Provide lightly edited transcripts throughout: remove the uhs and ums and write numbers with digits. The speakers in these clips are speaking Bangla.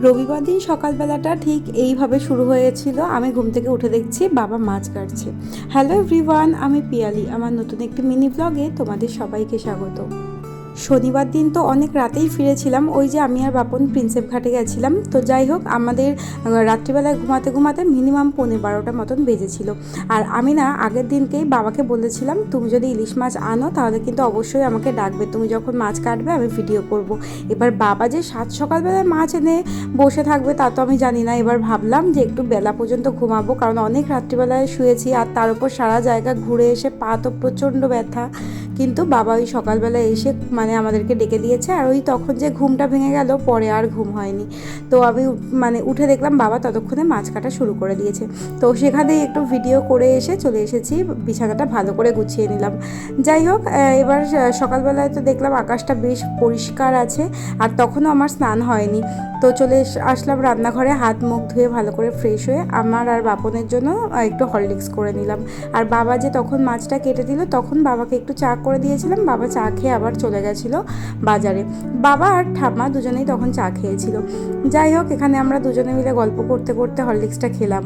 রবিবার দিন সকালবেলাটা ঠিক এইভাবে শুরু হয়েছিল। আমি ঘুম থেকে উঠে দেখছি বাবা মাছ কাটছে। হ্যালো এভরিওয়ান, আমি পিয়ালি। আমার নতুন একটি মিনি ব্লগে তোমাদের সবাইকে স্বাগত। শনিবার দিন তো অনেক রাতেই ফিরেছিলাম, ওই যে আমি আর বাপন প্রিন্সেপ ঘাটে গেছিলাম। তো যাই হোক, আমাদের রাত্রিবেলায় ঘুমাতে ঘুমাতে মিনিমাম 11:30 মতন বেজেছিল। আর আমি না আগের দিনকেই বাবাকে বলেছিলাম, তুমি যদি ইলিশ মাছ আনো তাহলে কিন্তু অবশ্যই আমাকে ডাকবে, তুমি যখন মাছ কাটবে আমি ভিডিও করব। এবার বাবা যে সাত সকালবেলায় মাছ এনে বসে থাকবে তা তো আমি জানি না। এবার ভাবলাম যে একটু বেলা পর্যন্ত ঘুমাবো, কারণ অনেক রাত্রিবেলায় শুয়েছি আর তার উপর সারা জায়গা ঘুরে এসে পা তো প্রচণ্ড ব্যথা। কিন্তু বাবা ওই সকালবেলা এসে আমাদেরকে ডেকে দিয়েছে। আর ওই তখন যে ঘুমটা ভেঙে গেল, পরে আর ঘুম হয়নি। তো আমি উঠে দেখলাম বাবা ততক্ষণে মাছ কাটা শুরু করে দিয়েছে। তো সেখানেই একটু ভিডিও করে এসে চলে এসেছি, বিছানাটা ভালো করে গুছিয়ে নিলাম। যাই হোক, এবার সকালবেলায় তো দেখলাম আকাশটা বেশ পরিষ্কার আছে, আর তখনও আমার স্নান হয়নি। তো চলে আসলাম রান্নাঘরে, হাত মুখ ধুয়ে ভালো করে ফ্রেশ হয়ে আমার আর বাপনের জন্য একটু হরলিক্স করে নিলাম। আর বাবা যে তখন মাছটা কেটে দিল, তখন বাবাকে একটু চা করে দিয়েছিলাম। বাবা চা খেয়ে আবার চলে গেছিলো বাজারে। বাবা আর ঠাম্মা দুজনেই তখন চা খেয়েছিল। যাই হোক, এখানে আমরা দুজনে মিলে গল্প করতে করতে হরলিক্সটা খেলাম।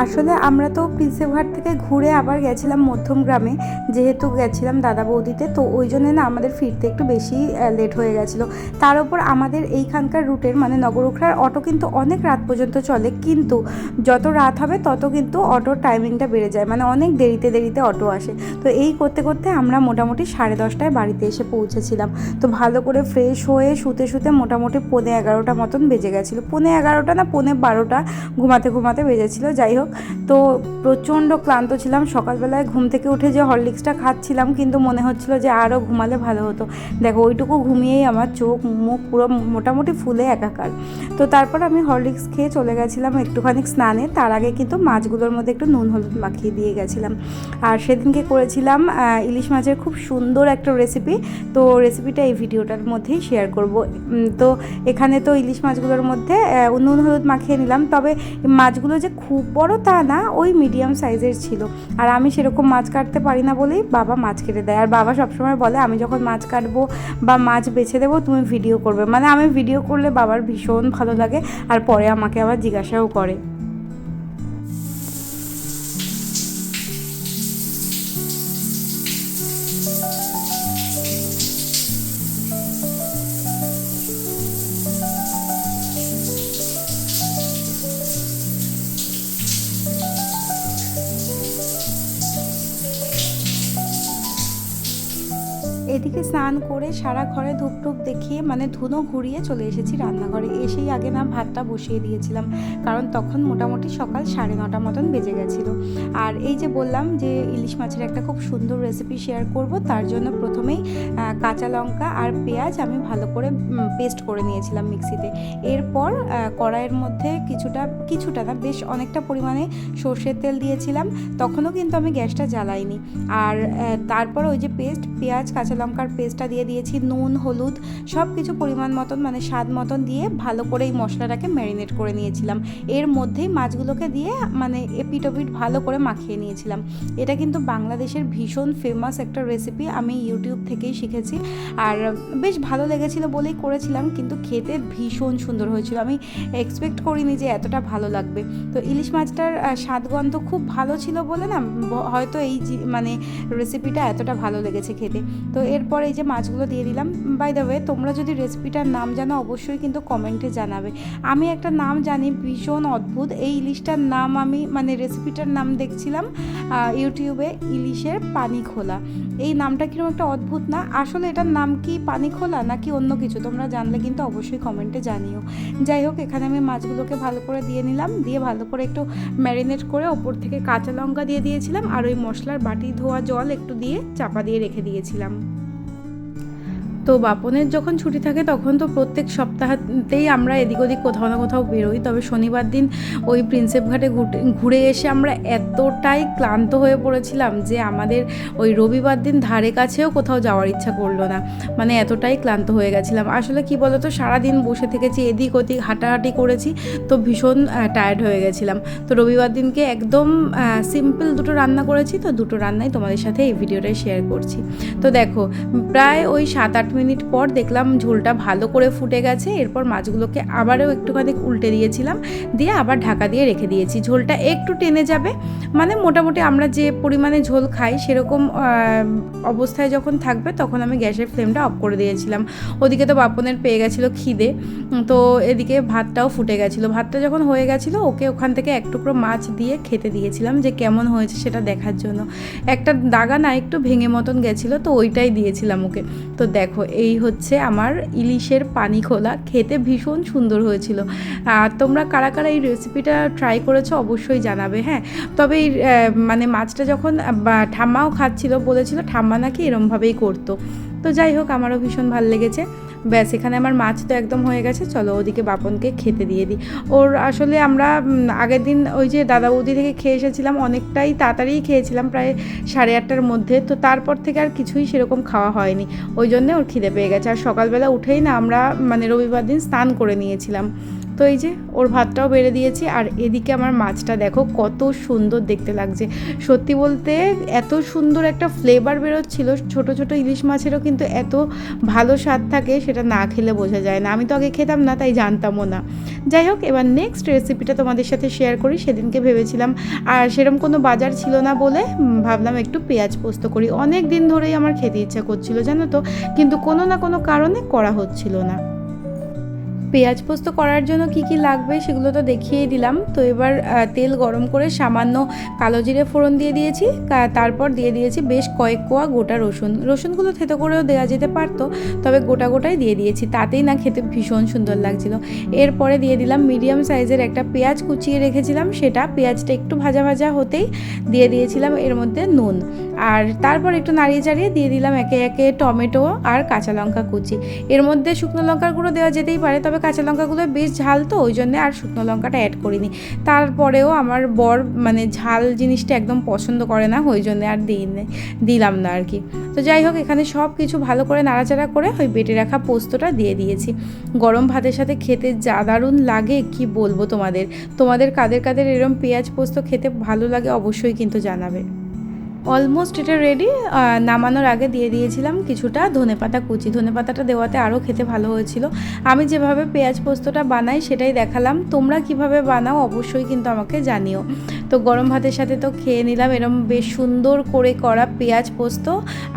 আসলে আমরা তো প্রিন্সেপঘাট থেকে ঘুরে আবার গেছিলাম মধ্যমগ্রামে, যেহেতু গেছিলাম দাদা বৌদিতে। তো ওই জন্য না আমাদের ফিরতে একটু বেশি লেট হয়ে গেছিলো। তার উপর আমাদের এইখানকার রুটের নগরুখড়ার অটো কিন্তু অনেক রাত পর্যন্ত চলে, কিন্তু যত রাত হবে তত কিন্তু অটোর টাইমিংটা বেড়ে যায়, অনেক দেরিতে দেরিতে অটো আসে। তো এই করতে করতে আমরা মোটামুটি 10:30টায় বাড়িতে এসে পৌঁছেছিলাম। তো ভালো করে ফ্রেশ হয়ে শুতে শুতে মোটামুটি 11:15 মতন বেজে গেছিলো। 11:15 না 12:15 ঘুমাতে ঘুমাতে বেজেছিলো। যাই হোক, তো প্রচণ্ড ক্লান্ত ছিলাম। সকালবেলায় ঘুম থেকে উঠে যে হরলিক্সটা খাচ্ছিলাম, কিন্তু মনে হচ্ছিল যে আরও ঘুমালে ভালো হতো। দেখো, ওইটুকু ঘুমিয়েই আমার চোখ মুখ পুরো মোটামুটি ফুলে একাকার। তো তারপর আমি হরলিক্স খেয়ে চলে গেছিলাম একটুখানি স্নানে। তার আগে কিন্তু মাছগুলোর মধ্যে একটু নুন হলুদ মাখিয়ে দিয়ে গেছিলাম। আর সেদিনকে করেছিলাম ইলিশ মাছের খুব সুন্দর একটা রেসিপি। তো রেসিপিটা এই ভিডিওটার মধ্যেই শেয়ার করব। তো এখানে তো ইলিশ মাছগুলোর মধ্যে নুন হলুদ মাখিয়ে নিলাম। তবে মাছগুলো যে খুব বড় তা না, ওই মিডিয়াম সাইজের ছিল। আর আমি সেরকম মাছ কাটতে পারি না বলেই বাবা মাছ কেটে দেয়। আর বাবা সবসময় বলে, আমি যখন মাছ কাটবো বা মাছ বেছে দেবো তুমি ভিডিও করবে। আমি ভিডিও করলে বাবার ভীষণ ভালো লাগে, আর পরে আমাকে আবার জিজ্ঞাসাও করে। এদিকে স্নান করে সারা ঘরে ধূপ টুপ দেখিয়ে ধুনো ঘুরিয়ে চলে এসেছি রান্নাঘরে। এসেই আগে না ভাতটা বসিয়ে দিয়েছিলাম, কারণ তখন মোটামুটি সকাল 9:30 মতন বেজে গেছিলো। আর এই যে বললাম যে ইলিশ মাছের একটা খুব সুন্দর রেসিপি শেয়ার করব, তার জন্য প্রথমেই কাঁচা লঙ্কা আর পেঁয়াজ আমি ভালো করে পেস্ট করে নিয়েছিলাম মিক্সিতে। এরপর কড়াইয়ের মধ্যে কিছুটা না বেশ অনেকটা পরিমাণে সর্ষের তেল দিয়েছিলাম। তখনও কিন্তু আমি গ্যাসটা জ্বালাইনি। আর তারপর ওই যে পেঁয়াজ কাঁচা লঙ্কার পেস্টটা দিয়ে দিয়েছি, নুন হলুদ সব কিছু পরিমাণ মতন স্বাদ মতন দিয়ে ভালো করে এই মশলাটাকে ম্যারিনেট করে নিয়েছিলাম। এর মধ্যেই মাছগুলোকে দিয়ে এপিট ওপিট ভালো করে মাখিয়ে নিয়েছিলাম। এটা কিন্তু বাংলাদেশের ভীষণ ফেমাস একটা রেসিপি, আমি ইউটিউব থেকেই শিখেছি। আর বেশ ভালো লেগেছিল বলেই করেছিলাম, কিন্তু খেতে ভীষণ সুন্দর হয়েছিল। আমি এক্সপেক্ট করিনি যে এতটা ভালো লাগবে। তো ইলিশ মাছটার স্বাদগন্ধ খুব ভালো ছিল বলে না হয়তো এই রেসিপিটা এতটা ভালো লেগেছে খেতে। তো এরপর এই যে মাছগুলো দিয়ে দিলাম। বাই দ্য ওয়ে, তোমরা যদি রেসিপিটার নাম জানো অবশ্যই কিন্তু কমেন্টে জানাবে। আমি একটা নাম জানি ভীষণ অদ্ভুত, এই ইলিশটার নাম আমি রেসিপিটার নাম দেখছিলাম ইউটিউবে, ইলিশের পানি খোলা। এই নামটা কিরকম একটা অদ্ভুত না? আসলে এটার নাম কি পানি খোলা নাকি অন্য কিছু? তোমরা জানলে কিন্তু অবশ্যই কমেন্টে জানিও। যাই হোক, এখানে আমি মাছগুলোকে ভালো করে দিয়ে নিলাম, দিয়ে ভালো করে একটু ম্যারিনেট করে ওপর থেকে কাঁচা লঙ্কা দিয়ে দিয়েছিলাম, আর ওই মশলার বাটি ধোয়া জল একটু দিয়ে চাপা দিয়ে রেখে দিয়েছিলাম। তো বাপনের যখন ছুটি থাকে তখন তো প্রত্যেক সপ্তাহতেই আমরা এদিক ওদিক কোথাও না কোথাও বেরোই। তবে শনিবার দিন ওই প্রিন্সেপ ঘাটে ঘুরে এসে আমরা এতটাই ক্লান্ত হয়ে পড়েছিলাম যে আমাদের ওই রবিবার দিন ধারে কাছেও কোথাও যাওয়ার ইচ্ছা করলো না। এতটাই ক্লান্ত হয়ে গেছিলাম। আসলে কি বলতো, সারাদিন বসে থেকেছি, এদিক ওদিক হাঁটাহাঁটি করেছি, তো ভীষণ টায়ার্ড হয়ে গেছিলাম। তো রবিবার দিনকে একদম সিম্পল দুটো রান্না করেছি, তো দুটো রান্নাই তোমাদের সাথে এই ভিডিওটাই শেয়ার করছি। তো দেখো, প্রায় ওই 7-8 মিনিট পর দেখলাম ঝোলটা ভালো করে ফুটে গেছে। এরপর মাছগুলোকে আবারও একটুখানি উল্টে দিয়েছিলাম, দিয়ে আবার ঢাকা দিয়ে রেখে দিয়েছি। ঝোলটা একটু টেনে যাবে, মানে মোটামুটি আমরা যে পরিমাণে ঝোল খাই সেরকম অবস্থায় যখন থাকবে তখন আমি গ্যাসের ফ্লেমটা অফ করে দিয়েছিলাম। ওদিকে তো বাপনের পেয়ে গেছিলো খিদে, তো এদিকে ভাতটাও ফুটে গেছিলো। ভাতটা যখন হয়ে গেছিলো ওকে ওখান থেকে এক টুকরো মাছ দিয়ে খেতে দিয়েছিলাম, যে কেমন হয়েছে সেটা দেখার জন্য। একটা দাগা না একটু ভেঙে মতন গেছিলো, তো ওইটাই দিয়েছিলাম ওকে। তো দেখো এই হচ্ছে আমার ইলিশের পানি খোলা, খেতে ভীষণ সুন্দর হয়েছিল। আর তোমরা কারা কারা এই রেসিপিটা ট্রাই করেছো অবশ্যই জানাবে। হ্যাঁ, তবে এই মানে মাছটা যখন ঠাম্মাও খাচ্ছিল বলেছিল ঠাম্মা নাকি এরমভাবেই করতো। তো যাই হোক, আমারও ভীষণ ভালো লেগেছে। ব্যাস, এখানে আমার মাছ তো একদম হয়ে গেছে। চলো ওদিকে বাপনকে খেতে দিয়ে দিই। ওর আসলে আমরা আগের দিন ওই যে দাদা বৌদি থেকে খেয়ে এসেছিলাম, অনেকটাই তাড়াতাড়ি খেয়েছিলাম, প্রায় 8:30টার মধ্যে। তো তারপর থেকে আর কিছুই সেরকম খাওয়া হয়নি, ওই জন্যে ওর খিদে পেয়ে গেছে। আর সকালবেলা উঠেই না আমরা মানে রবিবার দিন স্নান করে নিয়েছিলাম। তো এই যে ওর ভাতটাও বেড়ে দিয়েছি। আর এদিকে আমার মাছটা দেখো কত সুন্দর দেখতে লাগছে। সত্যি বলতে এত সুন্দর একটা ফ্লেভার বেরোচ্ছিল। ছোট ছোট ইলিশ মাছেরও কিন্তু এত ভালো স্বাদ থাকে, সেটা না খেলে বোঝা যায় না। আমি তো আগে খেতাম না, তাই জানতামও না। যাই হোক, এবার নেক্সট রেসিপিটা তোমাদের সাথে শেয়ার করি। সেদিনকে ভেবেছিলাম, আর সেরকম কোনো বাজার ছিল না বলে ভাবলাম একটু পেঁয়াজ পোস্ত করি। অনেক দিন ধরেই আমার খেতে ইচ্ছা করছিল জানো তো, কিন্তু কোনো না কোনো কারণে করা হচ্ছিল না। পেঁয়াজ পোস্ত করার জন্য কি কি লাগবে সেগুলো তো দেখিয়েই দিলাম। তো এবার তেল গরম করে সামান্য কালো জিরে ফোড়ন দিয়ে দিয়েছি, তারপর দিয়ে দিয়েছি বেশ কয়েক কোয়া গোটা রসুন। রসুনগুলো থেতো করেও দেওয়া যেতে পারতো, তবে গোটা গোটাই দিয়ে দিয়েছি, তাতেই না খেতে ভীষণ সুন্দর লাগছিল। এরপরে দিয়ে দিলাম মিডিয়াম সাইজের একটা পেঁয়াজ কুচিয়ে রেখেছিলাম, সেটা পেঁয়াজটা একটু ভাজা ভাজা হতেই দিয়ে দিয়েছিলাম এর মধ্যে নুন। আর তারপর একটু নাড়িয়ে চাড়িয়ে দিয়ে দিলাম একে একে টমেটো আর কাঁচা লঙ্কা কুচি। এর মধ্যে শুকনো লঙ্কার গুঁড়ো দেওয়া যেতেই পারে, তবে কাঁচা লঙ্কাগুলো বেশ ঝাল, তো ওই জন্য আর শুকনো লঙ্কাটা অ্যাড করিনি। তারপরেও আমার বর মানে ঝাল জিনিসটা একদম পছন্দ করে না, ওই জন্য আর দিলাম না আর কি। তো যাই হোক, এখানে সব কিছু ভালো করে নাড়াচাড়া করে ওই বেটে রাখা পোস্তটা দিয়ে দিয়েছি। গরম ভাতের সাথে খেতে যা দারুণ লাগে কি বলবো তোমাদের কাদের কাদের এরম পেঁয়াজ পোস্ত খেতে ভালো লাগে অবশ্যই কিন্তু জানাবে। অলমোস্ট এটা রেডি। নামানোর আগে দিয়ে দিয়েছিলাম কিছুটা ধনেপাতা কুচি। ধনেপাতাটা দেওয়াতে আরও খেতে ভালো হয়েছিল। আমি যেভাবে পেঁয়াজ পোস্তটা বানাই সেটাই দেখালাম, তোমরা কিভাবে বানাও অবশ্যই কিন্তু আমাকে জানিও। তো গরম ভাতের সাথে তো খেয়ে নিলাম এরম বেশ সুন্দর করে করা পেঁয়াজ পোস্ত,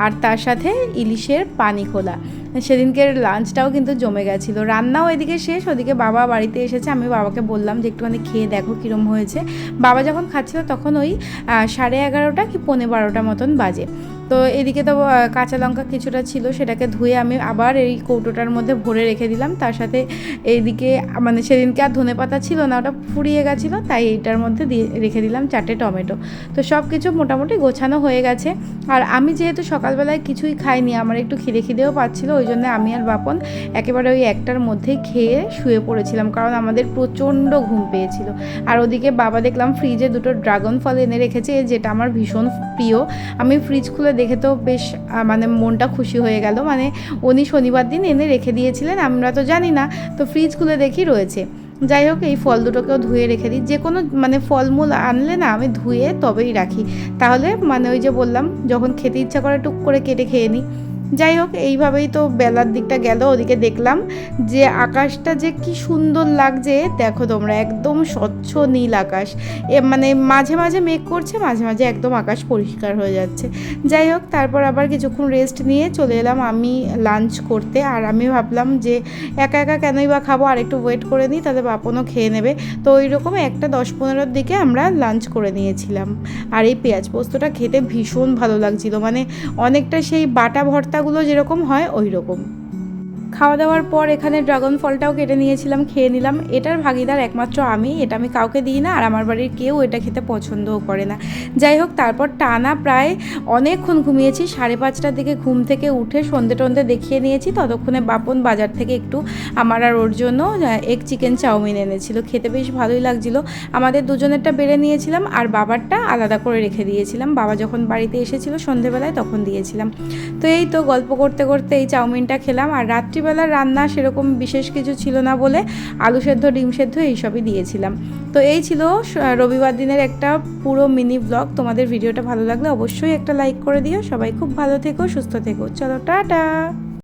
আর তার সাথে ইলিশের পানি খোলা। সেদিনকের লাঞ্চটাও কিন্তু জমে গেছিলো। রান্নাও এদিকে শেষ, ওদিকে বাবা বাড়িতে এসেছে। আমি বাবাকে বললাম যে একটুখানি খেয়ে দেখো কীরম হয়েছে। বাবা যখন খাচ্ছিল তখন ওই 11:30 কি 12:15 মতন বাজে। তো এদিকে তো কাঁচা লঙ্কা কিছুটা ছিল, সেটাকে ধুয়ে আমি আবার এই কৌটোটার মধ্যে ভরে রেখে দিলাম। তার সাথে এইদিকে মানে সেদিনকে আর ধনেপাতা ছিল না, ওটা ফুরিয়ে গেছিলো, তাই এইটার মধ্যে দিয়ে রেখে দিলাম 4টে টমেটো। তো সব কিছু মোটামুটি গোছানো হয়ে গেছে। আর আমি যেহেতু সকালবেলায় কিছুই খাইনি, আমার একটু খিদেও পাচ্ছিলো, ওই জন্য আমি আর বাপন একেবারে ওই 1টার মধ্যেই খেয়ে শুয়ে পড়েছিলাম, কারণ আমাদের প্রচণ্ড ঘুম পেয়েছিল। আর ওদিকে বাবা দেখলাম ফ্রিজে 2টো ড্রাগন ফল এনে রেখেছে, যেটা আমার ভীষণ প্রিয়। আমি ফ্রিজ খুলে দেখে তো বেশ মানে মনটা খুশি হয়ে গেল। মানে উনি শনিবার দিন এনে রেখে দিয়েছিলেন, আমরা তো জানি না, তো ফ্রিজ খুলে দেখি রয়েছে। যাই হোক, এই ফল দুটোকেও ধুয়ে রেখে দিই। যে কোনো মানে ফলমূল আনলে না আমি ধুয়ে তবেই রাখি, তাহলে মানে ওই যে বললাম যখন খেতে ইচ্ছা করে টুক করে কেটে খেয়ে নিই। যাই হোক, এইভাবেই তো বেলার দিকটা গেল। ওদিকে দেখলাম যে আকাশটা যে কি সুন্দর লাগছে, দেখো তোমরা, একদম স্বচ্ছ নীল আকাশ। মানে মাঝে মাঝে মেঘ করছে, মাঝে মাঝে একদম আকাশ পরিষ্কার হয়ে যাচ্ছে। যাই হোক, তারপর আবার কিছুক্ষণ রেস্ট নিয়ে চলে এলাম আমি লাঞ্চ করতে। আর আমি ভাবলাম যে একা একা কেনই বা খাবো, আর একটু ওয়েট করে নিই, তাহলে বাপনও খেয়ে নেবে। তো ওই রকম 1:10-15 দিকে আমরা লাঞ্চ করে নিয়েছিলাম। আর এই পেঁয়াজ পোস্তটা খেতে ভীষণ ভালো লাগছিল, মানে অনেকটা সেই বাটা ভর্তাগুলো যেরকম হয় ওই রকম। খাওয়া দাওয়ার পর এখানে ড্রাগন ফলটাও কেটে নিয়েছিলাম, খেয়ে নিলাম। এটার ভাগিদার একমাত্র আমি, এটা আমি কাউকে দিই না, আর আমার বাড়ির কেউ এটা খেতে পছন্দও করে না। যাই হোক, তারপর টানা প্রায় অনেকক্ষণ ঘুমিয়েছি। 5:30টার দিকে ঘুম থেকে উঠে সন্ধে টন্ধে দেখিয়ে নিয়েছি। ততক্ষণে বাপন বাজার থেকে একটু আমার আর ওর জন্য এগ চিকেন চাউমিন এনেছিল, খেতে বেশ ভালোই লাগছিলো। আমাদের দুজনেরটা বেড়ে নিয়েছিলাম, আর বাবারটা আলাদা করে রেখে দিয়েছিলাম। বাবা যখন বাড়িতে এসেছিলো সন্ধেবেলায় তখন দিয়েছিলাম। তো এই তো গল্প করতে করতে এই চাউমিনটা খেলাম। আর রাত্রিবেলার রান্না সেরকম বিশেষ কিছু ছিল না বলে আলু সেদ্ধ, ডিম সেদ্ধ এইসবই দিয়েছিলাম। তো এই ছিল রবিবার দিনের একটা পুরো মিনি ব্লগ। তোমাদের ভিডিওটা ভালো লাগলে অবশ্যই একটা লাইক করে দিও। সবাই খুব ভালো থেকো, সুস্থ থেকো। চলো, টাটা।